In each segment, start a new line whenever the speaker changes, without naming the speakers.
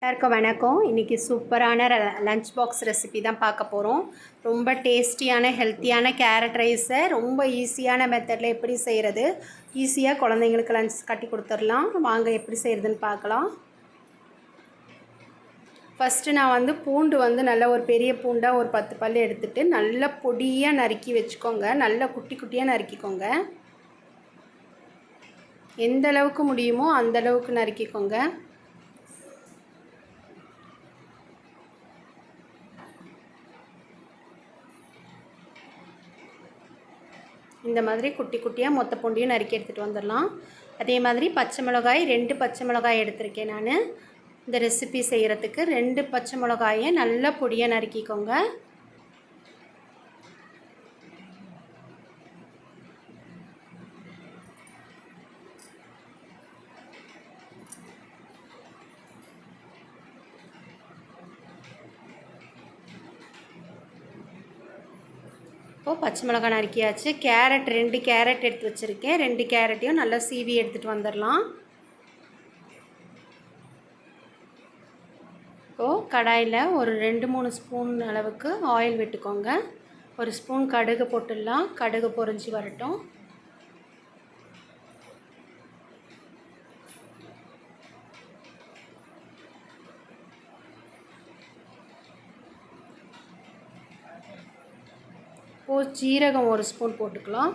எல்லாருக்கும் வணக்கம். இன்றைக்கி சூப்பரான லஞ்ச் பாக்ஸ் ரெசிபி தான் பார்க்க போகிறோம். ரொம்ப டேஸ்டியான ஹெல்த்தியான கேரட் ரைஸை ரொம்ப ஈஸியான மெத்தடில் எப்படி செய்கிறது, ஈஸியாக குழந்தைங்களுக்கு லஞ்ச் கட்டி கொடுத்துடலாம். வாங்க எப்படி செய்கிறதுன்னு பார்க்கலாம். ஃபஸ்ட்டு நான் பூண்டு நல்ல ஒரு பெரிய பூண்டாக ஒரு 10 பல் எடுத்துகிட்டு நல்லா பொடியாக நறுக்கி வச்சுக்கோங்க. நல்லா குட்டி குட்டியாக நறுக்கிக்கோங்க. எந்த அளவுக்கு முடியுமோ அந்தளவுக்கு நறுக்கிக்கோங்க. இந்த மாதிரி குட்டி குட்டியாக மொத்த பூண்டையும் நறுக்கி எடுத்துகிட்டு வந்துடலாம். அதே மாதிரி பச்சை மிளகாய் 2 பச்சை மிளகாய் எடுத்திருக்கேன் நான். இந்த ரெசிபி செய்கிறதுக்கு 2 பச்சை மிளகாயை நல்லா பொடியாக நறுக்கிக்கோங்க. இப்போது பச்சை மிளகாய் நறுக்கியாச்சு. கேரட் 2 கேரட் எடுத்து வச்சுருக்கேன். 2 கேரட்டையும் நல்லா சீவி எடுத்துகிட்டு வந்துடலாம். இப்போது கடாயில் ஒரு 2-3 ஸ்பூன் அளவுக்கு ஆயில் விட்டுக்கோங்க. ஒரு ஸ்பூன் கடுகு போட்டுடலாம். கடுகு பொரிஞ்சு வரட்டும். இப்போது ஜீரகம் ஒரு ஸ்பூன் போட்டுக்கலாம்.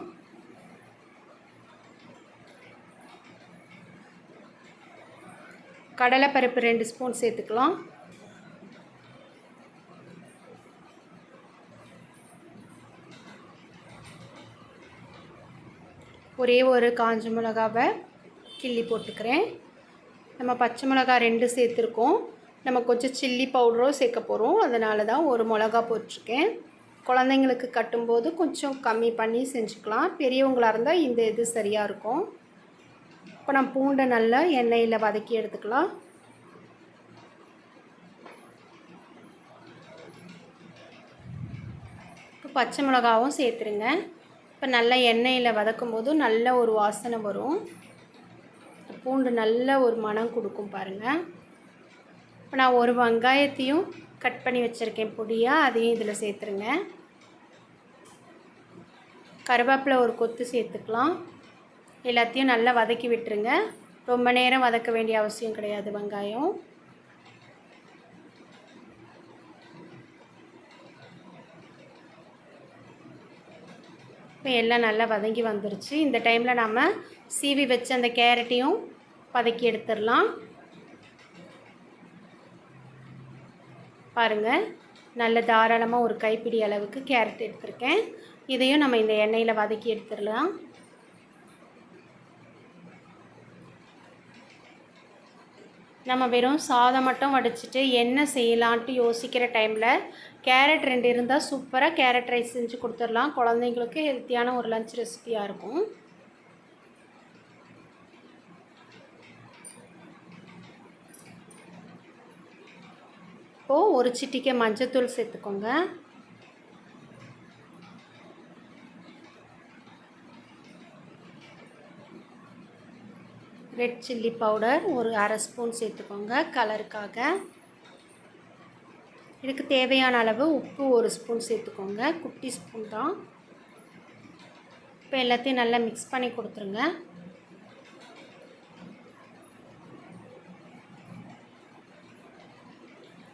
கடலைப்பருப்பு 2 ஸ்பூன் சேர்த்துக்கலாம். ஒரே ஒரு காஞ்ச மிளகாவை கிள்ளி போட்டுக்கிறேன். நம்ம பச்சை மிளகாய் 2 சேர்த்துருக்கோம். நம்ம கொஞ்சம் சில்லி பவுடரும் சேர்க்க போகிறோம். அதனால தான் ஒரு மிளகா போட்டிருக்கேன். குழந்தைங்களுக்கு கட்டும்போது கொஞ்சம் கம்மி பண்ணி செஞ்சுக்கலாம். பெரியவங்களாக இருந்தால் இந்த இது சரியாக இருக்கும். இப்போ நம்ம பூண்டை நல்லா எண்ணெயில் வதக்கி எடுத்துக்கலாம். இப்போ பச்சை மிளகாவும் சேர்த்துருங்க. இப்போ நல்லா எண்ணெயில் வதக்கும்போது நல்ல ஒரு வாசனை வரும். பூண்டு நல்ல ஒரு மணம் கொடுக்கும் பாருங்கள். இப்போ நான் ஒரு வெங்காயத்தையும் கட் பண்ணி வச்சுருக்கேன் பொடியாக, அதையும் இதில் சேர்த்துருங்க. கருவேப்பிலை ஒரு கொத்து சேர்த்துக்கலாம். எல்லாத்தையும் நல்லா வதக்கி விட்டுருங்க. ரொம்ப நேரம் வதக்க வேண்டிய அவசியம் கிடையாது வெங்காயம். இப்போ எல்லாம் நல்லா வதங்கி வந்துருச்சு. இந்த டைமில் நம்ம சீவி வச்ச அந்த கேரட்டையும் வதக்கி எடுத்துடலாம். பாருங்கள், நல்ல தாராளமாக ஒரு கைப்பிடி அளவுக்கு கேரட் எடுத்திருக்கேன். இதையும் நம்ம இந்த எண்ணெயில் வதக்கி எடுத்துடலாம். நம்ம வெறும் சாதம் மட்டும் வடிச்சிட்டு என்ன செய்யலான்ட்டு யோசிக்கிற டைமில் கேரட் 2 இருந்தால் சூப்பராக கேரட் ரைஸ் செஞ்சு கொடுத்துடலாம். குழந்தைங்களுக்கு ஹெல்த்தியான ஒரு லஞ்ச் ரெசிபியாக இருக்கும். இப்போது ஒரு சிட்டிகை மஞ்சத்தூள் சேர்த்துக்கோங்க. ரெட் சில்லி பவுடர் ஒரு அரை ஸ்பூன் சேர்த்துக்கோங்க கலருக்காக. இதுக்கு தேவையான அளவு உப்பு ஒரு ஸ்பூன் சேர்த்துக்கோங்க. குட்டி ஸ்பூன் தான். இப்போ எல்லாத்தையும் நல்லா மிக்ஸ் பண்ணி கொடுத்துருங்க.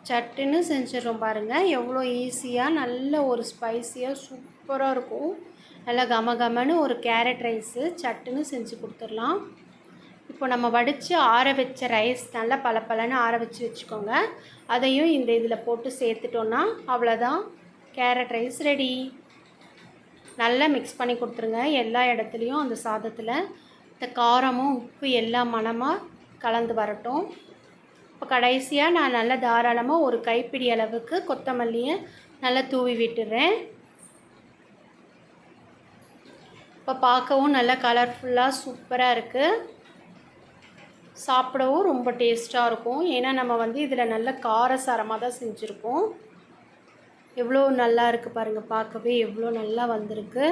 சட்டுன்னு செஞ்சிடறோம் பாருங்கள். எவ்வளோ ஈஸியாக நல்ல ஒரு ஸ்பைஸியாக சூப்பராக இருக்கும். நல்லா கமகமன்னு ஒரு கேரட் ரைஸு சட்டுன்னு செஞ்சு கொடுத்துடலாம். இப்போ நம்ம வடித்து ஆற வச்ச ரைஸ் நல்லா பளபளன்னு ஆற வச்சுக்கோங்க. அதையும் இந்த இதில் போட்டு சேர்த்துட்டோன்னா அவ்வளோதான், கேரட் ரைஸ் ரெடி. நல்லா மிக்ஸ் பண்ணி கொடுத்துருங்க எல்லா இடத்துலையும். அந்த சாதத்தில் இந்த காரமும் உப்பு எல்லா மணமாக கலந்து வரட்டும். இப்போ கடைசியாக நான் நல்லா தாராளமாக ஒரு கைப்பிடி அளவுக்கு கொத்தமல்லியை நல்லா தூவி விட்டுறேன். இப்போ பார்க்கவும் நல்லா கலர்ஃபுல்லாக சூப்பராக இருக்குது. சாப்பிடவும் ரொம்ப டேஸ்ட்டாக இருக்கும். ஏன்னா நம்ம இதில் நல்ல காரசாரமாக தான் செஞ்சுருக்கோம். எவ்வளோ நல்லா இருக்குது பாருங்கள், பார்க்கவே எவ்வளோ நல்லா வந்திருக்கு.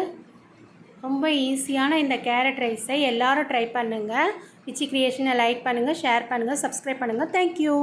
ரொம்ப ஈஸியான இந்த கேரட் ரைஸை எல்லோரும் ட்ரை பண்ணுங்கள். விச்சி கிரியேஷனை லைக் பண்ணுங்கள், ஷேர் பண்ணுங்கள், சப்ஸ்கிரைப் பண்ணுங்கள். தேங்க்யூ.